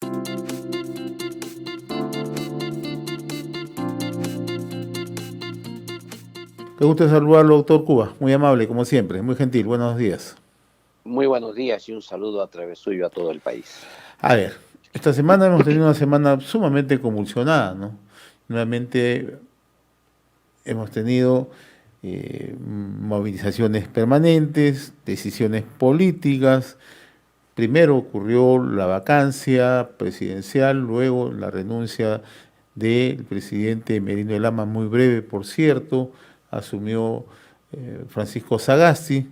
Me gusta saludarlo, doctor Cuba. Muy amable, como siempre. Muy gentil. Buenos días. Muy buenos días y un saludo a través suyo a todo el país. A ver, esta semana hemos tenido una semana sumamente convulsionada, ¿no? Nuevamente hemos tenido movilizaciones permanentes, decisiones políticas. Primero ocurrió la vacancia presidencial, luego la renuncia del presidente Merino Lama, muy breve, por cierto, asumió Francisco Sagasti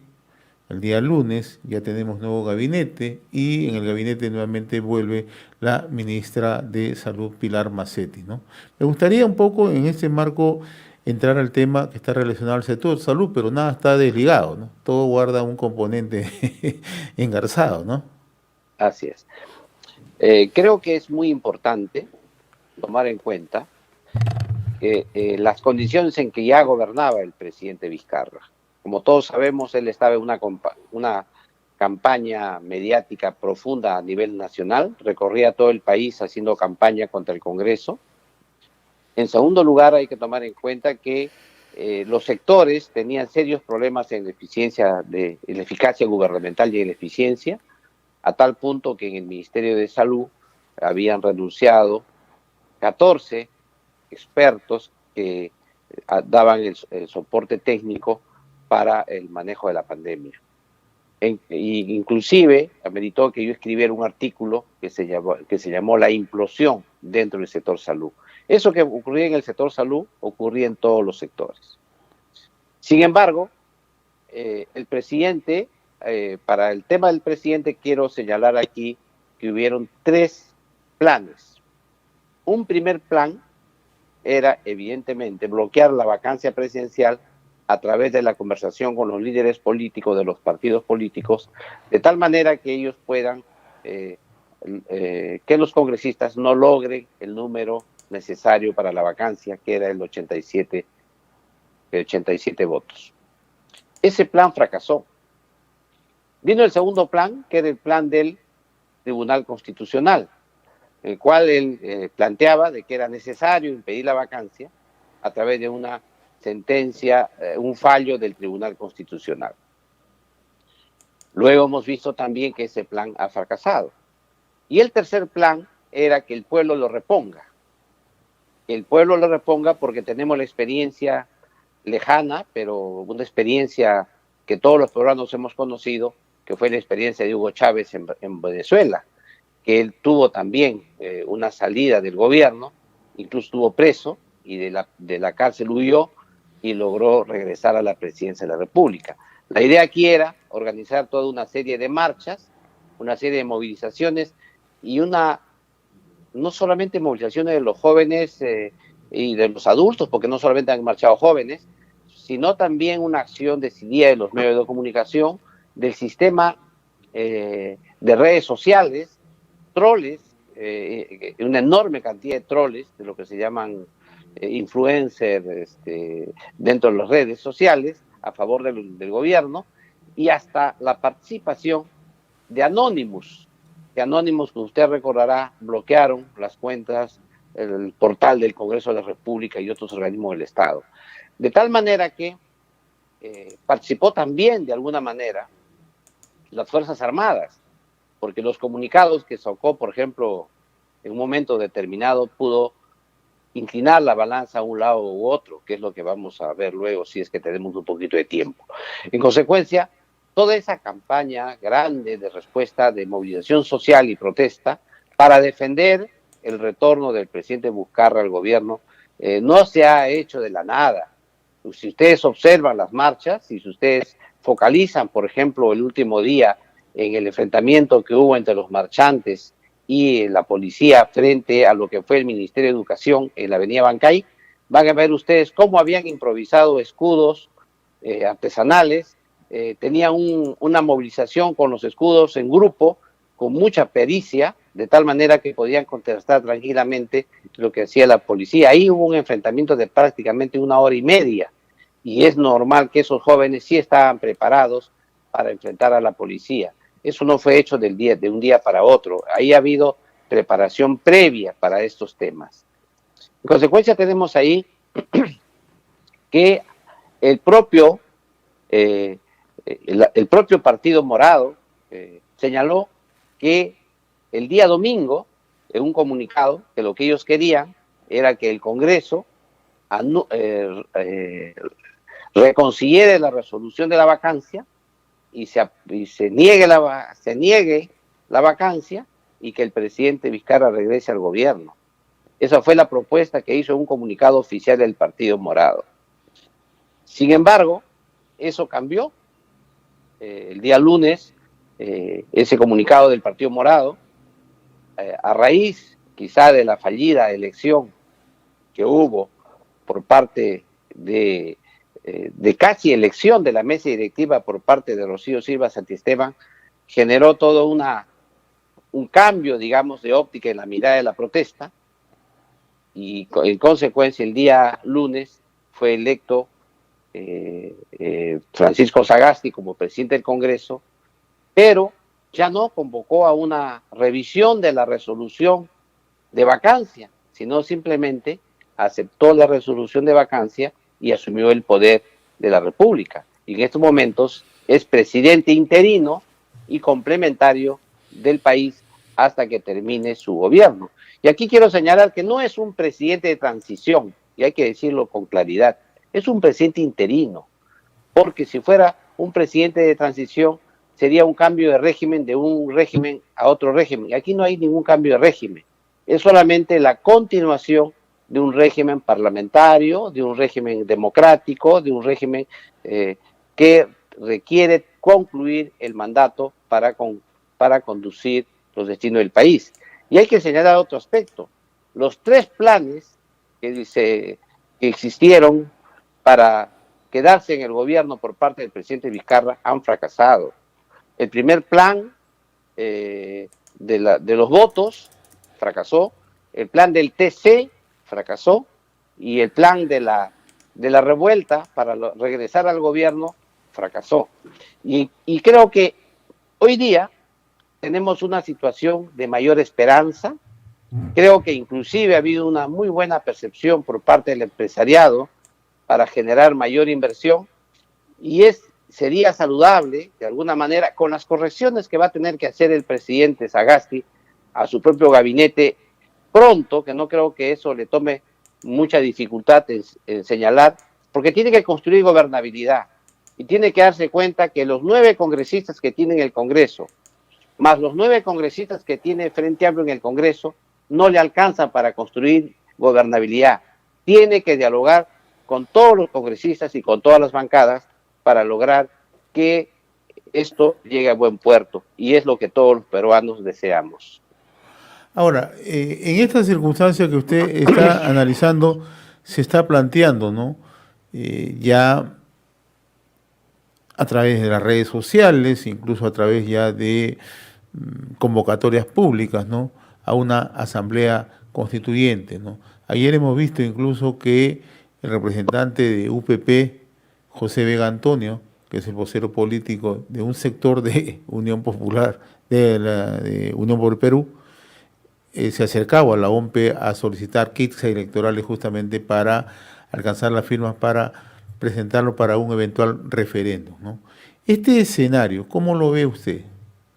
el día lunes, ya tenemos nuevo gabinete y en el gabinete nuevamente vuelve la ministra de Salud, Pilar Macetti, ¿no? Me gustaría un poco en este marco entrar al tema que está relacionado al sector de salud, pero nada está desligado, ¿no? Todo guarda un componente engarzado, ¿no? Así es. Creo que es muy importante tomar en cuenta que las condiciones en que ya gobernaba el presidente Vizcarra. Como todos sabemos, él estaba en una campaña mediática profunda a nivel nacional, recorría todo el país haciendo campaña contra el Congreso. En segundo lugar, hay que tomar en cuenta que los sectores tenían serios problemas en la en la eficacia gubernamental y en la eficiencia, a tal punto que en el Ministerio de Salud habían renunciado 14 expertos que daban el soporte técnico para el manejo de la pandemia. Y inclusive ameritó que yo escribiera un artículo que se llamó La implosión dentro del sector salud. Eso que ocurría en el sector salud ocurría en todos los sectores. Sin embargo, el presidente, para el tema del presidente quiero señalar aquí que hubieron 3 planes. Un primer plan era evidentemente bloquear la vacancia presidencial a través de la conversación con los líderes políticos de los partidos políticos, de tal manera que ellos puedan, que los congresistas no logren el número necesario para la vacancia, que era el 87 votos. Ese plan fracasó. Vino el segundo plan, que era el plan del Tribunal Constitucional, el cual él planteaba de que era necesario impedir la vacancia a través de una sentencia, un fallo del Tribunal Constitucional. Luego hemos visto también que ese plan ha fracasado. Y el tercer plan era que el pueblo lo reponga. Que el pueblo lo reponga porque tenemos la experiencia lejana, pero una experiencia que todos los peruanos hemos conocido, que fue la experiencia de Hugo Chávez en Venezuela, que él tuvo también una salida del gobierno, incluso estuvo preso y de la cárcel huyó y logró regresar a la presidencia de la República. La idea aquí era organizar toda una serie de marchas, una serie de movilizaciones y no solamente movilizaciones de los jóvenes y de los adultos, porque no solamente han marchado jóvenes, sino también una acción decidida de los medios de comunicación, del sistema de redes sociales, troles, una enorme cantidad de troles, de lo que se llaman influencers dentro de las redes sociales, a favor del gobierno, y hasta la participación de Anonymous, que Anonymous, como usted recordará, bloquearon las cuentas, el portal del Congreso de la República y otros organismos del Estado. De tal manera que participó también, de alguna manera, las Fuerzas Armadas, porque los comunicados que sacó, por ejemplo, en un momento determinado, pudo inclinar la balanza a un lado u otro, que es lo que vamos a ver luego si es que tenemos un poquito de tiempo. En consecuencia, toda esa campaña grande de respuesta, de movilización social y protesta para defender el retorno del presidente Vizcarra al gobierno, no se ha hecho de la nada. Si ustedes observan las marchas, si ustedes focalizan, por ejemplo, el último día en el enfrentamiento que hubo entre los marchantes y la policía frente a lo que fue el Ministerio de Educación en la avenida Bancay, van a ver ustedes cómo habían improvisado escudos artesanales, tenían una movilización con los escudos en grupo, con mucha pericia, de tal manera que podían contestar tranquilamente lo que hacía la policía. Ahí hubo un enfrentamiento de prácticamente 1 hora y media, y es normal que esos jóvenes sí estaban preparados para enfrentar a la policía. Eso no fue hecho de un día para otro. Ahí ha habido preparación previa para estos temas. En consecuencia, tenemos ahí que el propio Partido Morado señaló que el día domingo, en un comunicado, que lo que ellos querían era que el Congreso reconsidere la resolución de la vacancia y se niegue la vacancia y que el presidente Vizcarra regrese al gobierno. Esa fue la propuesta que hizo un comunicado oficial del Partido Morado. Sin embargo, eso cambió. El día lunes, ese comunicado del Partido Morado, a raíz quizá de la fallida elección que hubo por parte de casi elección de la mesa directiva por parte de Rocío Silva Santisteban, generó todo un cambio, digamos, de óptica en la mirada de la protesta, y en consecuencia el día lunes fue electo Francisco Sagasti como presidente del Congreso, pero ya no convocó a una revisión de la resolución de vacancia, sino simplemente aceptó la resolución de vacancia y asumió el poder de la República. Y en estos momentos es presidente interino y complementario del país hasta que termine su gobierno. Y aquí quiero señalar que no es un presidente de transición, y hay que decirlo con claridad, es un presidente interino, porque si fuera un presidente de transición sería un cambio de régimen de un régimen a otro régimen. Y aquí no hay ningún cambio de régimen, es solamente la continuación de un régimen parlamentario, de un régimen democrático, de un régimen que requiere concluir el mandato para conducir los destinos del país. Y hay que señalar otro aspecto. Los 3 planes que existieron para quedarse en el gobierno por parte del presidente Vizcarra han fracasado. El primer plan de los votos fracasó, el plan del TC fracasó, y el plan de la revuelta para regresar al gobierno fracasó. Y creo que hoy día tenemos una situación de mayor esperanza. Creo que inclusive ha habido una muy buena percepción por parte del empresariado para generar mayor inversión, y sería saludable, de alguna manera, con las correcciones que va a tener que hacer el presidente Sagasti a su propio gabinete pronto, que no creo que eso le tome mucha dificultad en señalar, porque tiene que construir gobernabilidad y tiene que darse cuenta que los 9 congresistas que tienen el Congreso, más los 9 congresistas que tiene Frente Amplio en el Congreso, no le alcanzan para construir gobernabilidad. Tiene que dialogar con todos los congresistas y con todas las bancadas para lograr que esto llegue a buen puerto, y es lo que todos los peruanos deseamos. Ahora, en esta circunstancia que usted está analizando, se está planteando, ¿no? Ya a través de las redes sociales, incluso a través ya de convocatorias públicas, ¿no?, a una asamblea constituyente, ¿no? Ayer hemos visto incluso que el representante de UPP, José Vega Antonio, que es el vocero político de un sector de Unión Popular, de Unión por el Perú, se acercaba a la OMPE a solicitar kits electorales justamente para alcanzar las firmas para presentarlo para un eventual referéndum, ¿no? Este escenario, ¿cómo lo ve usted?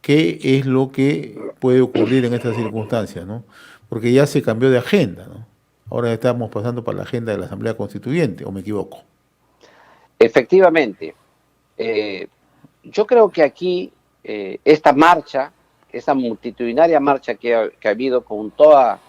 ¿Qué es lo que puede ocurrir en estas circunstancias, ¿no? Porque ya se cambió de agenda, ¿no? Ahora estamos pasando para la agenda de la Asamblea Constituyente, ¿o me equivoco? Efectivamente. Yo creo que aquí esta marcha, esta multitudinaria marcha que ha habido con toda,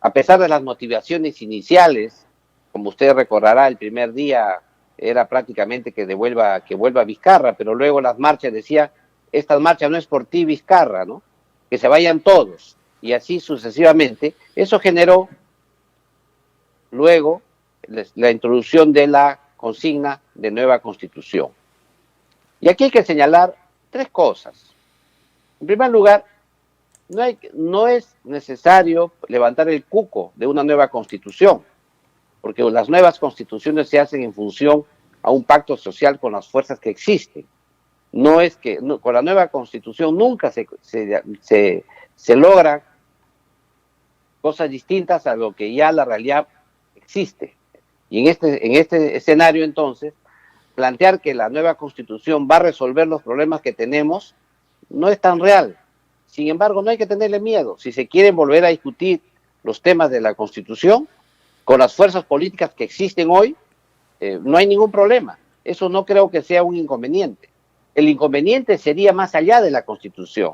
a pesar de las motivaciones iniciales, como usted recordará, el primer día era prácticamente que vuelva Vizcarra, pero luego las marchas decían, esta marcha no es por ti, Vizcarra, ¿no? Que se vayan todos, y así sucesivamente. Eso generó luego la introducción de la consigna de nueva constitución. Y aquí hay que señalar 3 cosas. En primer lugar, no es necesario levantar el cuco de una nueva constitución, porque las nuevas constituciones se hacen en función a un pacto social con las fuerzas que existen. No es que con la nueva constitución nunca se se logran cosas distintas a lo que ya la realidad existe. Y en este escenario, entonces, plantear que la nueva Constitución va a resolver los problemas que tenemos no es tan real. Sin embargo, no hay que tenerle miedo. Si se quieren volver a discutir los temas de la Constitución, con las fuerzas políticas que existen hoy, no hay ningún problema. Eso no creo que sea un inconveniente. El inconveniente sería más allá de la Constitución,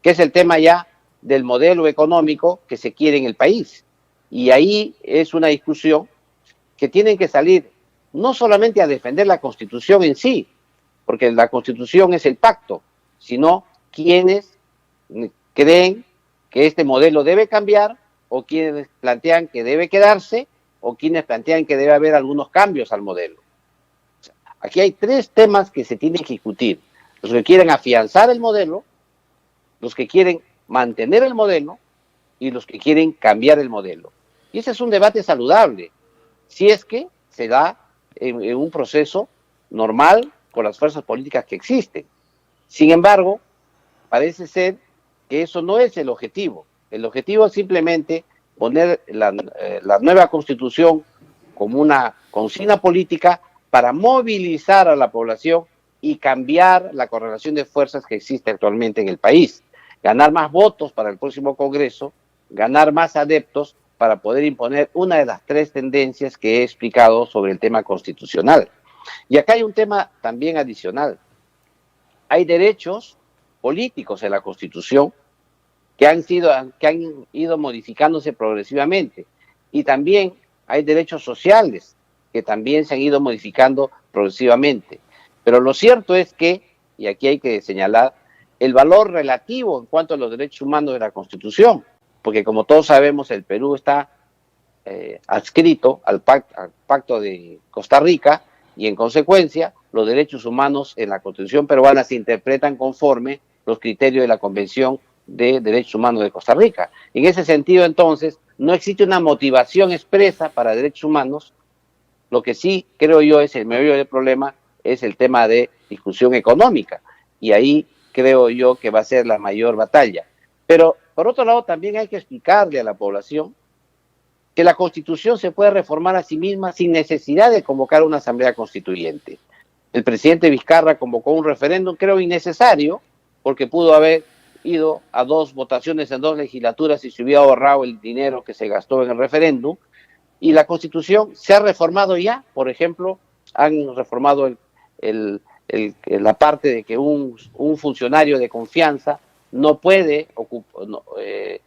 que es el tema ya del modelo económico que se quiere en el país. Y ahí es una discusión que tienen que salir no solamente a defender la Constitución en sí, porque la Constitución es el pacto, sino quienes creen que este modelo debe cambiar, o quienes plantean que debe quedarse, o quienes plantean que debe haber algunos cambios al modelo. Aquí hay tres temas que se tienen que discutir. Los que quieren afianzar el modelo, los que quieren mantener el modelo y los que quieren cambiar el modelo. Y ese es un debate saludable, si es que se da en un proceso normal con las fuerzas políticas que existen. Sin embargo, parece ser que eso no es el objetivo. El objetivo es simplemente poner la nueva Constitución como una consigna política para movilizar a la población y cambiar la correlación de fuerzas que existe actualmente en el país. Ganar más votos para el próximo Congreso, ganar más adeptos para poder imponer una de las tres tendencias que he explicado sobre el tema constitucional. Y acá hay un tema también adicional. Hay derechos políticos en la Constitución que han ido modificándose progresivamente. Y también hay derechos sociales que también se han ido modificando progresivamente. Pero lo cierto es que, y aquí hay que señalar, el valor relativo en cuanto a los derechos humanos de la Constitución, porque como todos sabemos, el Perú está adscrito al pacto de Costa Rica, y en consecuencia los derechos humanos en la Constitución peruana se interpretan conforme los criterios de la Convención de Derechos Humanos de Costa Rica. En ese sentido, entonces, no existe una motivación expresa para derechos humanos. Lo que sí creo yo es el meollo del problema, es el tema de discusión económica, y ahí creo yo que va a ser la mayor batalla. Pero, por otro lado, también hay que explicarle a la población que la Constitución se puede reformar a sí misma sin necesidad de convocar una asamblea constituyente. El presidente Vizcarra convocó un referéndum, creo innecesario, porque pudo haber ido a 2 votaciones en 2 legislaturas y se hubiera ahorrado el dinero que se gastó en el referéndum. Y la Constitución se ha reformado ya. Por ejemplo, han reformado la parte de que un funcionario de confianza no puede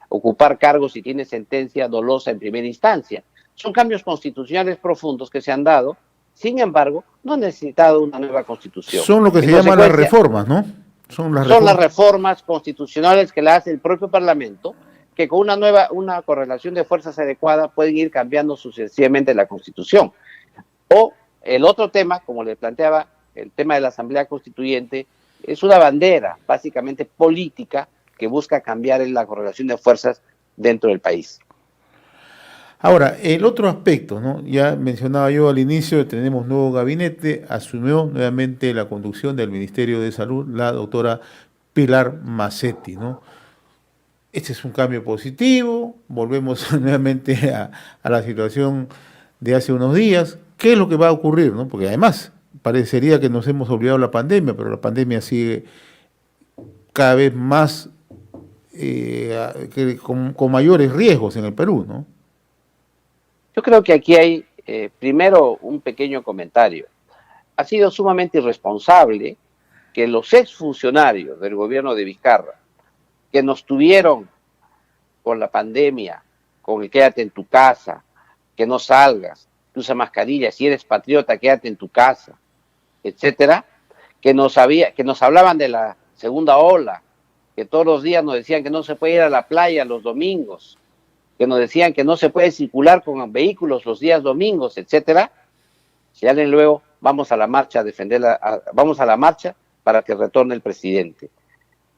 ocupar cargos si tiene sentencia dolosa en primera instancia. Son cambios constitucionales profundos que se han dado. Sin embargo, no han necesitado una nueva Constitución. Son lo que se llaman las reformas, ¿no? Son las reformas constitucionales que la hace el propio Parlamento, que con una correlación de fuerzas adecuada pueden ir cambiando sucesivamente la Constitución. O el otro tema, como le planteaba, el tema de la Asamblea Constituyente, es una bandera básicamente política que busca cambiar la correlación de fuerzas dentro del país. Ahora, el otro aspecto, ¿no? Ya mencionaba yo al inicio, tenemos nuevo gabinete, asumió nuevamente la conducción del Ministerio de Salud la doctora Pilar Macetti, ¿no? Este es un cambio positivo, volvemos nuevamente a la situación de hace unos días. ¿Qué es lo que va a ocurrir, no? Porque además parecería que nos hemos olvidado la pandemia, pero la pandemia sigue cada vez más con mayores riesgos en el Perú, ¿no? Yo creo que aquí hay, primero, un pequeño comentario. Ha sido sumamente irresponsable que los exfuncionarios del gobierno de Vizcarra, que nos tuvieron con la pandemia, con el quédate en tu casa, que no salgas, que usa mascarilla, si eres patriota, quédate en tu casa, etcétera, que nos hablaban de la segunda ola, que todos los días nos decían que no se puede ir a la playa los domingos, que nos decían que no se puede circular con vehículos los días domingos, etcétera. Señalen luego, vamos a la marcha a vamos a la marcha para que retorne el presidente.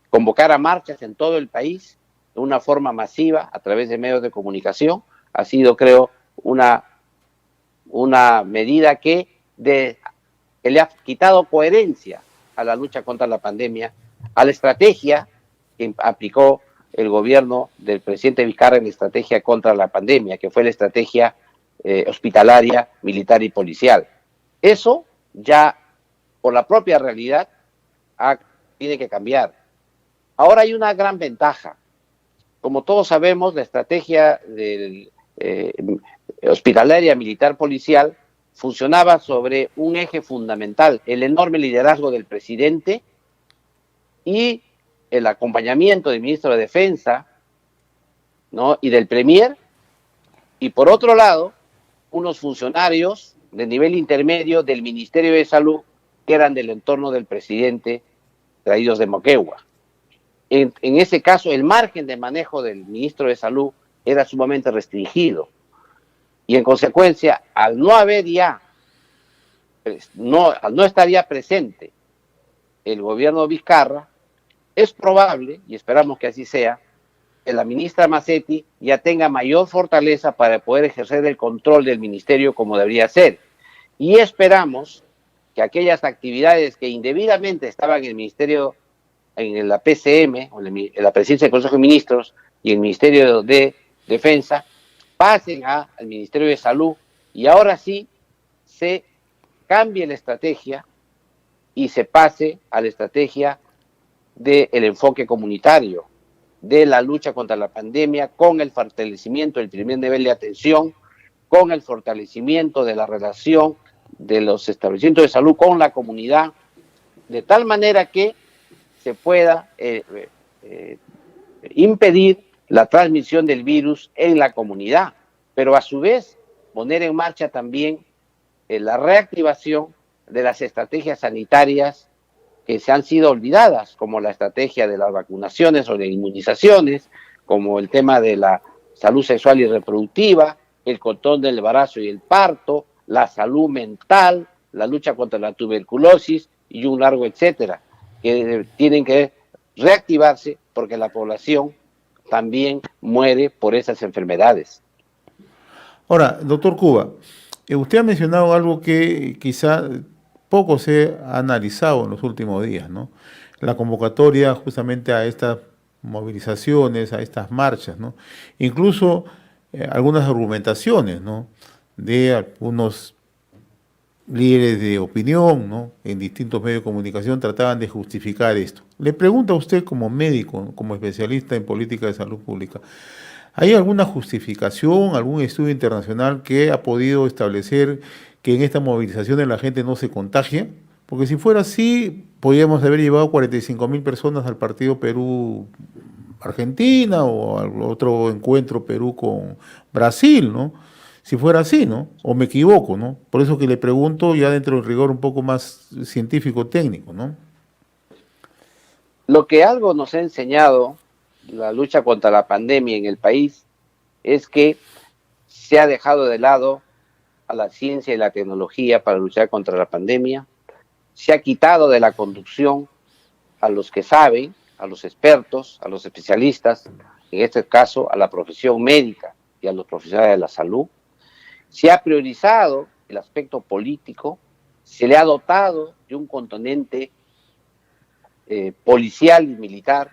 Convocar a marchas en todo el país de una forma masiva a través de medios de comunicación ha sido, creo, una medida que le ha quitado coherencia a la lucha contra la pandemia, a la estrategia que aplicó el gobierno del presidente Vizcarra en la estrategia contra la pandemia, que fue la estrategia hospitalaria, militar y policial. Eso ya, por la propia realidad, tiene que cambiar. Ahora hay una gran ventaja. Como todos sabemos, la estrategia hospitalaria, militar, policial funcionaba sobre un eje fundamental, el enorme liderazgo del presidente y el acompañamiento del ministro de Defensa, ¿no?, y del Premier, y por otro lado, unos funcionarios de nivel intermedio del Ministerio de Salud que eran del entorno del presidente, traídos de Moquegua. En ese caso, el margen de manejo del ministro de Salud era sumamente restringido. Y en consecuencia, al no haber ya, al no estar ya presente el gobierno de Vizcarra, es probable, y esperamos que así sea, que la ministra Macetti ya tenga mayor fortaleza para poder ejercer el control del ministerio como debería ser. Y esperamos que aquellas actividades que indebidamente estaban en el ministerio, en la PCM, o en la presidencia del Consejo de Ministros y el Ministerio de Defensa, pasen al Ministerio de Salud y ahora sí se cambie la estrategia y se pase a la estrategia del enfoque comunitario, de la lucha contra la pandemia, con el fortalecimiento del primer nivel de atención, con el fortalecimiento de la relación de los establecimientos de salud con la comunidad, de tal manera que se pueda impedir la transmisión del virus en la comunidad, pero a su vez poner en marcha también la reactivación de las estrategias sanitarias que se han sido olvidadas, como la estrategia de las vacunaciones o de inmunizaciones, como el tema de la salud sexual y reproductiva, el control del embarazo y el parto, la salud mental, la lucha contra la tuberculosis y un largo etcétera, que tienen que reactivarse porque la población también muere por esas enfermedades. Ahora, doctor Cuba, usted ha mencionado algo que quizá poco se ha analizado en los últimos días, ¿no? La convocatoria justamente a estas movilizaciones, a estas marchas, ¿no? Incluso algunas argumentaciones, ¿no?, de algunos líderes de opinión, ¿no?, en distintos medios de comunicación trataban de justificar esto. Le pregunto a usted como médico, como especialista en política de salud pública, ¿hay alguna justificación, algún estudio internacional que ha podido establecer que en estas movilizaciones la gente no se contagia? Porque si fuera así, podríamos haber llevado 45.000 personas al partido Perú-Argentina o al otro encuentro Perú con Brasil, ¿no? Si fuera así, ¿no? O me equivoco, ¿no? Por eso que le pregunto ya dentro del rigor un poco más científico-técnico, ¿no? Lo que algo nos ha enseñado la lucha contra la pandemia en el país es que se ha dejado de lado a la ciencia y la tecnología para luchar contra la pandemia, se ha quitado de la conducción a los que saben, a los expertos, a los especialistas, en este caso a la profesión médica y a los profesionales de la salud, se ha priorizado el aspecto político, se le ha dotado de un componente policial y militar,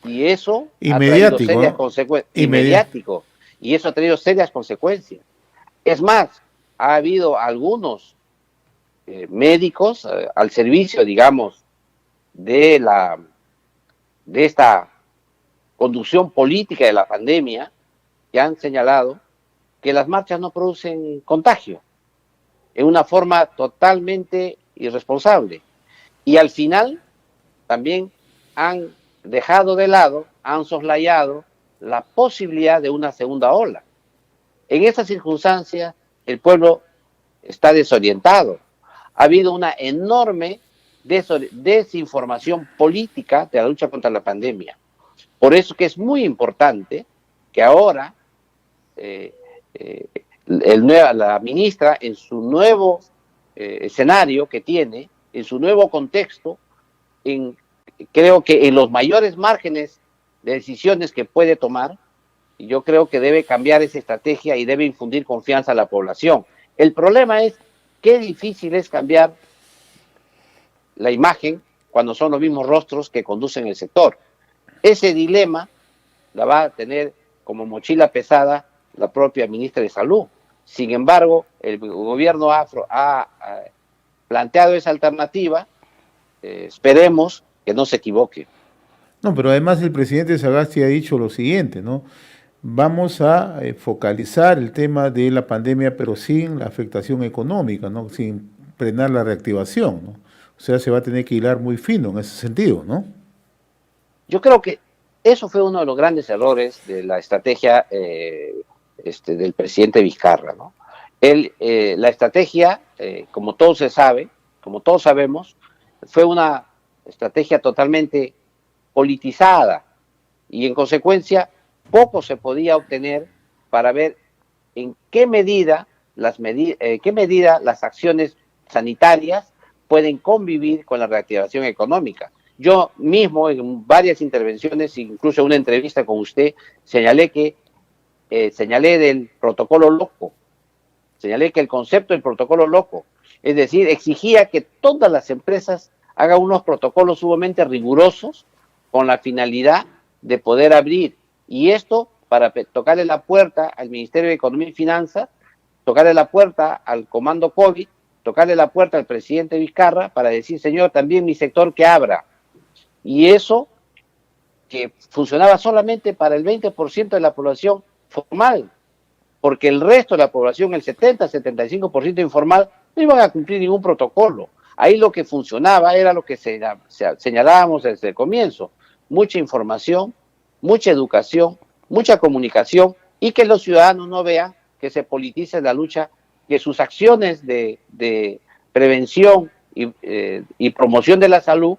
y eso ha traído serias consecuencias, y eso ha traído serias consecuencias. Es más, ha habido algunos médicos al servicio, digamos, de esta conducción política de la pandemia, que han señalado que las marchas no producen contagio, en una forma totalmente irresponsable. Y al final también han dejado de lado, han soslayado la posibilidad de una segunda ola. En esas circunstancias, el pueblo está desorientado. Ha habido una enorme desinformación política de la lucha contra la pandemia. Por eso que es muy importante que ahora la ministra, en su nuevo escenario que tiene, en su nuevo contexto, creo que en los mayores márgenes de decisiones que puede tomar, yo creo que debe cambiar esa estrategia y debe infundir confianza a la población. El problema es qué difícil es cambiar la imagen cuando son los mismos rostros que conducen el sector. Ese dilema la va a tener como mochila pesada la propia ministra de Salud. Sin embargo, el gobierno ha planteado esa alternativa, esperemos que no se equivoque. No, pero además el presidente Sagasti ha dicho lo siguiente, ¿no? Vamos a focalizar el tema de la pandemia, pero sin la afectación económica, ¿no? Sin frenar la reactivación, ¿no? O sea, se va a tener que hilar muy fino en ese sentido, ¿no? Yo creo que eso fue uno de los grandes errores de la estrategia del presidente Vizcarra, ¿no? La estrategia, como todo se sabe, como todos sabemos, fue una estrategia totalmente politizada y en consecuencia poco se podía obtener para ver en qué medida las acciones sanitarias pueden convivir con la reactivación económica. Yo mismo en varias intervenciones, incluso en una entrevista con usted, señalé del protocolo loco, señalé que el concepto del protocolo loco, es decir, exigía que todas las empresas hagan unos protocolos sumamente rigurosos con la finalidad de poder abrir. Y esto para tocarle la puerta al Ministerio de Economía y Finanzas, tocarle la puerta al Comando COVID, tocarle la puerta al presidente Vizcarra para decir, señor, también mi sector que abra. Y eso que funcionaba solamente para el 20% de la población formal, porque el resto de la población, el 70-75% informal, no iban a cumplir ningún protocolo. Ahí lo que funcionaba era lo que señalábamos desde el comienzo, mucha información, mucha educación, mucha comunicación y que los ciudadanos no vean que se politice la lucha, que sus acciones de prevención y promoción de la salud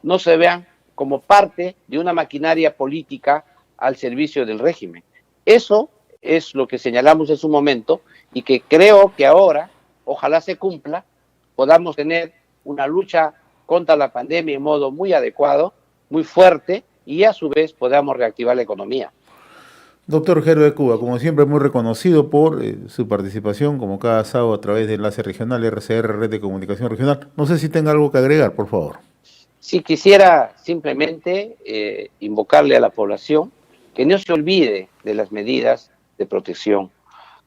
no se vean como parte de una maquinaria política al servicio del régimen. Eso es lo que señalamos en su momento y que creo que ahora, ojalá se cumpla, podamos tener una lucha contra la pandemia en modo muy adecuado, muy fuerte y a su vez podamos reactivar la economía. Doctor Jero de Cuba, como siempre, muy reconocido por su participación, como cada sábado, a través de Enlace Regional, RCR, Red de Comunicación Regional. No sé si tenga algo que agregar, por favor. Sí, quisiera simplemente invocarle a la población que no se olvide de las medidas de protección.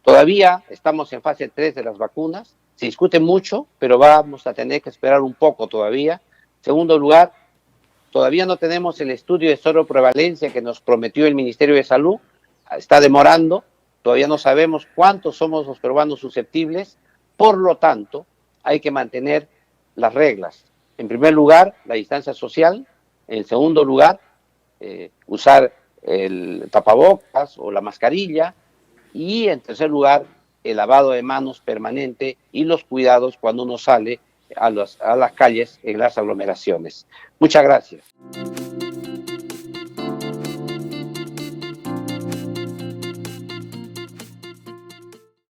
Todavía estamos en fase 3 de las vacunas, se discute mucho, pero vamos a tener que esperar un poco todavía. Segundo lugar, todavía no tenemos el estudio de seroprevalencia que nos prometió el Ministerio de Salud, está demorando, todavía no sabemos cuántos somos los peruanos susceptibles, por lo tanto, hay que mantener las reglas. En primer lugar, la distancia social. En segundo lugar, usar el tapabocas o la mascarilla. Y en tercer lugar, el lavado de manos permanente y los cuidados cuando uno sale a las calles en las aglomeraciones. Muchas gracias.